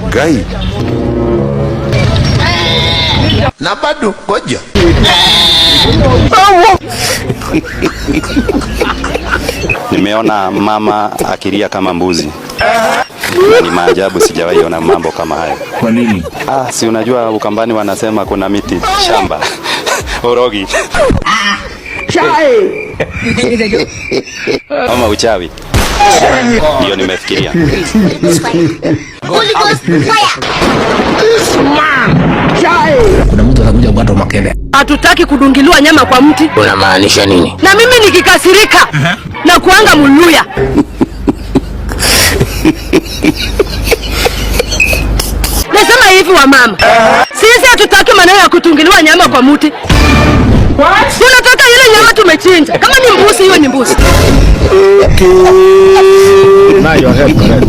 Gai. Na bado ngoja. Nimeona mama akilia kama mbuzi. Ni maajabu, sijawahi ona mambo kama hayo. Kwa nini? Si unajua Ukambani wanasema kuna miti shamba. Orogi. Chai. Ama uchawi. Ndio nimefikiria. Kuna mtu anakuja kwa makende. Hatutaki kudungiliwa nyama kwa mti. Unamaanisha nini? Na mimi nikikasirika na kuanga Muluya. Nasema hivi wa mama. Sisi hatutaki maneno ya kudungiliwa nyama kwa mti. Tunataka ile nyama tumechinja. Kama ni mbuzi, hiyo ni mbuzi. Now your head correct.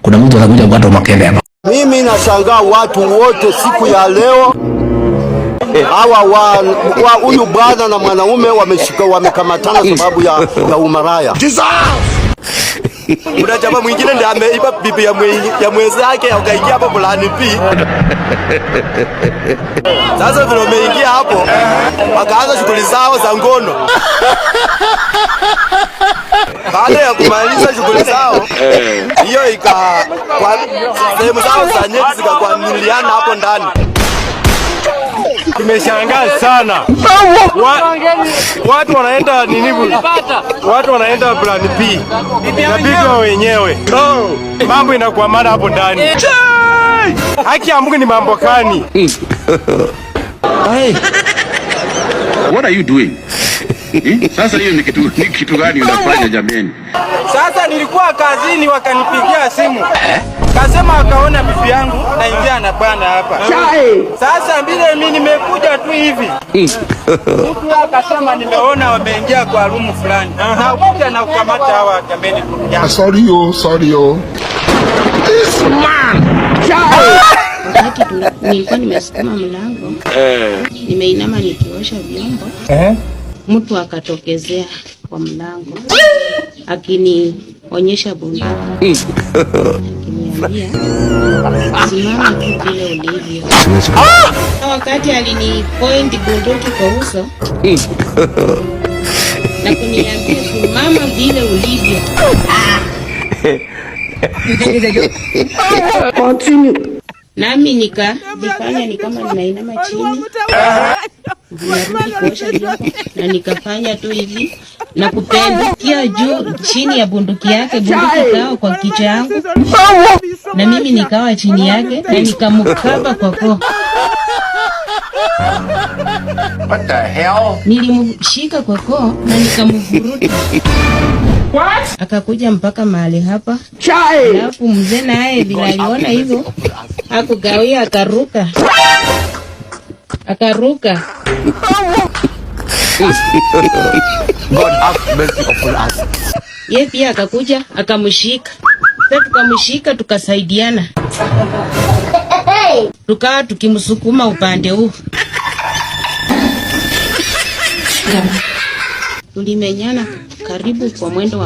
Kuna mtu anakuja kwa makende hapa. Mimi nashangaa watu wote siku ya leo hawa huyu bwana na mwanaume wamekamatana sababu ya umaraya. Kuna jamaa mwingine ndiye ameiba bibi ya mwenzake akaingia hapo fulani pi. Sasa vile wameingia hapo wakaanza shughuli zao za ngono. Baada ya kumaliza shughuli zao, hiyo kwa sehemu zao za nyeti zikakwamiliana hapo ndani. Tumeshangaa sana. Watu wanaenda nini? Watu wanaenda plan P. Na bibi wenyewe. Mambo inakuwa mara hapo ndani. Haki ya Mungu ni mambo gani? What are you doing? Sasa hiyo ni kitu gani unafanya jameni? Sasa nilikuwa kazini wakanipigia simu. Kasema akaona bibi yangu naingia na bwana hapa. Sasa vile mimi nimekuja tu hivi. Mtu akasema nimeona wameingia kwa room fulani. Na ukuja na kukamata hawa jameni. Sorry yo. This man. Nilikuwa nimesukuma mlango. Nimeinama nikiosha vyombo. Mtu akatokezea kwa mlango. Akinionyesha bunduki. Akiniambia simama tu vile ulivyo. Wakati alini point bunduki kwa uso. Na kuniambia simama vile ulivyo. Continue. Nami nikafanya ni kama ninainama chini. Narudi kuosha vyombo na nikafanya tu hivi na kupendukia juu chini ya bunduki yake. Bunduki ikawa kwa kichwa yangu na mimi nikawa chini yake na nikamkaba kwa koo. What the hell? Nilimshika kwa koo na nikamvuruta. What? Akakuja mpaka mahali hapa. Alafu mzee naye bila aliona hivyo hakugawia, akaruka. God have mercy upon us. Yeye pia akakuja akamshika. Sasa tukamshika tukasaidiana. Tukawa tukimsukuma upande huu. Tulimenyana karibu kwa mwendo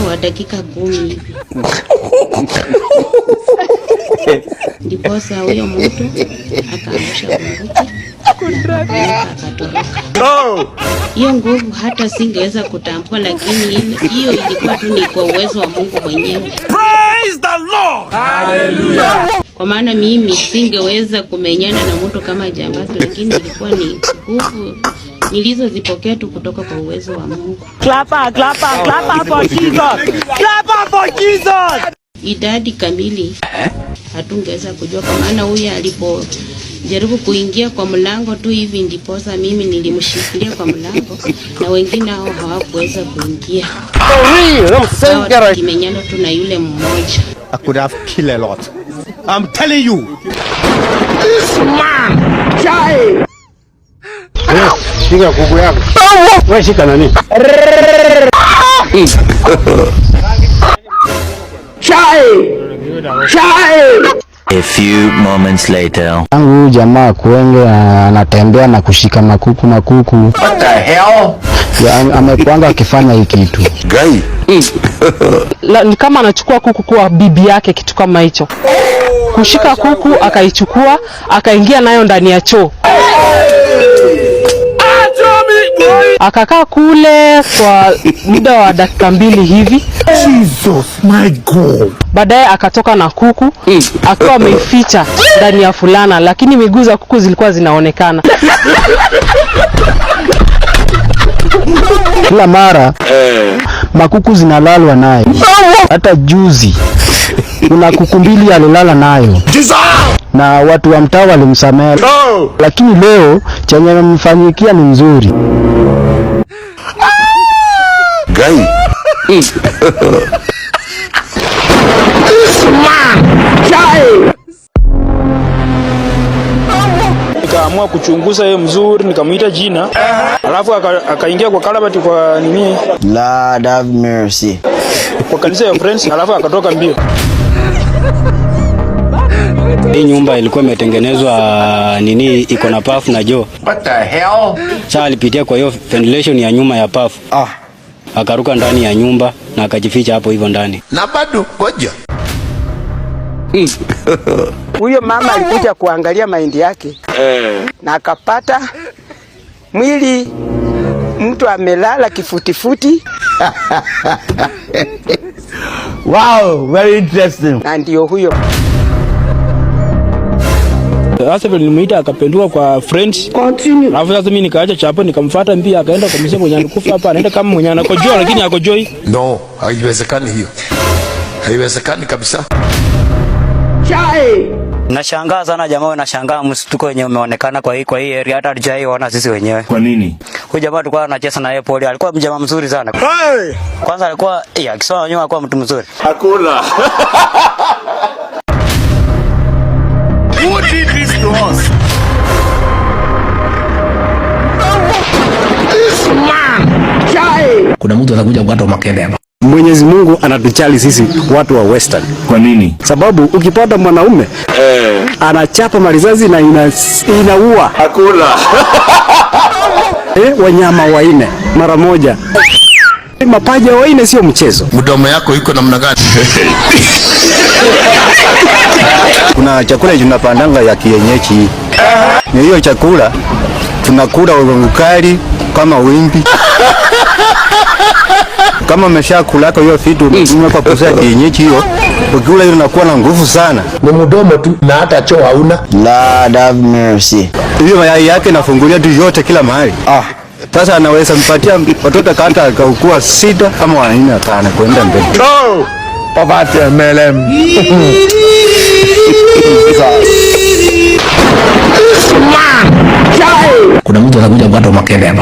wa dakika 10. Ndiposa huyo mtu akaangusha bunduki akatoroka. Hiyo nguvu hata singeweza kutambua, lakini hiyo ilikuwa tu ni kwa uwezo wa Mungu mwenyewe. Praise the Lord. Hallelujah. Kwa maana mimi singeweza kumenyana na mtu kama jambazi, lakini ilikuwa ni nguvu nilizozipokea tu kutoka kwa uwezo wa Mungu. Clap for Jesus. Clap for Jesus. Idadi kamili hatungeweza kujua, kwa maana huyu alipojaribu kuingia kwa mlango tu hivi ndiposa mimi nilimshikilia kwa mlango na wengine hao hawakuweza kuingia. Kimenyana tu na yule mmoja. I could have killed a lot. I'm telling you. This man. Chai. Shika kuku yako. Wewe shika nani? Chai. A few moments later. Huyu jamaa kuenge anatembea na kushika makuku. What the hell? amekuanga akifanya hii kitu. Gai. Ni kama anachukua kuku kwa bibi yake, kitu kama hicho. Kushika kuku akaichukua akaingia nayo ndani ya choo. Akakaa kule kwa muda wa dakika 2 hivi. Jesus my God. Baadaye akatoka na kuku akiwa ameificha ndani ya fulana, lakini miguu za kuku zilikuwa zinaonekana. Kila mara makuku zinalalwa naye. Hata juzi kuna kuku 2 alilala nayo. Na watu wa mtaa walimsamehe. Lakini leo chenye amemfanyikia ni mzuri. Gai. Nikaamua kuchunguza yeye mzuri, nikamuita jina. Alafu akaingia kwa kalabati kwa nini? Lord have mercy. Kwa kanisa ya Friends, alafu akatoka mbio. Hii nyumba ilikuwa imetengenezwa nini, iko na pafu na joo. What the hell? Sasa alipitia kwa hiyo ventilation ya nyuma ya pafu. Akaruka ndani ya nyumba na akajificha hapo hivyo ndani. Na bado ngoja. Huyo mama alikuja kuangalia mahindi yake. Na akapata mwili mtu amelala kifutifuti. Wow, very interesting. Na ndio huyo. Sasa vile nimeita akapenduka kwa Friends. Alafu sasa mimi nikaacha chapo nikamfuata mbia, akaenda kwa mzee mwenye alikufa hapa, anaenda kama mwenye anakojoa lakini hakojoi. No, haiwezekani hiyo. Haiwezekani kabisa. Nashangaa sana jamaa, nashangaa msituko wenyewe umeonekana kwa hii area, hata hatujaiona sisi wenyewe. Kwa nini? Huyu jamaa tulikuwa tunacheza na yeye pole, alikuwa mjamaa mzuri sana. Kwanza alikuwa akisoma nyuma alikuwa mtu mzuri. Hakuna. Who did this to us? This man. Kuna mtu anakuja kukata makende hapa. Mwenyezi Mungu anatuchali sisi watu wa Western. Kwa nini? Sababu ukipata mwanaume anachapa malizazi na inaua. Hakuna. Wanyama 4 mara moja. Mapaja 4 sio mchezo. Mdomo yako iko namna gani? Kuna chakula tunapandanga ya kienyeji. Ni hiyo chakula tunakula ukali kama wimbi. Kama umeshakula hiyo vitu umeweka kusa kienyeji hiyo, ukila hiyo unakuwa na nguvu sana. Ni mdomo tu na hata choo hauna. Lord have mercy. Hiyo mayai yake nafungulia tu yote kila mahali. Sasa anaweza mpatia watoto kanta akaukua 6 ama 4 5 kwenda mbele. No! Poverty MLM. Kuna mtu anakuja kukata makende hapa.